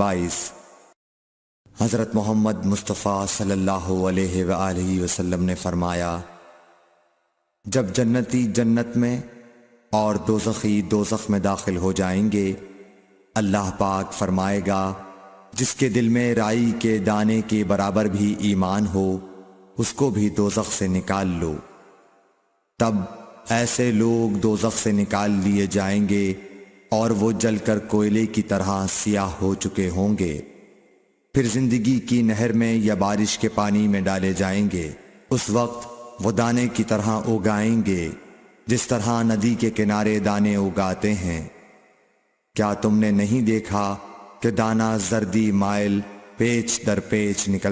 22। हज़रत मोहम्मद मुस्तफ़ा सल्लल्लाहु अलैहि वसल्लम ने फरमाया, जब जन्नती जन्नत में और दोज़खी दोज़ख में दाखिल हो जाएंगे, अल्लाह पाक फरमाएगा, जिसके दिल में राई के दाने के बराबर भी ईमान हो, उसको भी दोज़ख से निकाल लो। तब ऐसे लोग दोज़ख से निकाल लिए जाएंगे और वो जलकर कोयले की तरह सियाह हो चुके होंगे। फिर जिंदगी की नहर में या बारिश के पानी में डाले जाएंगे। उस वक्त वो दाने की तरह उगाएंगे जिस तरह नदी के किनारे दाने उगाते हैं। क्या तुमने नहीं देखा कि दाना जर्दी माइल पेच दर पेच निकल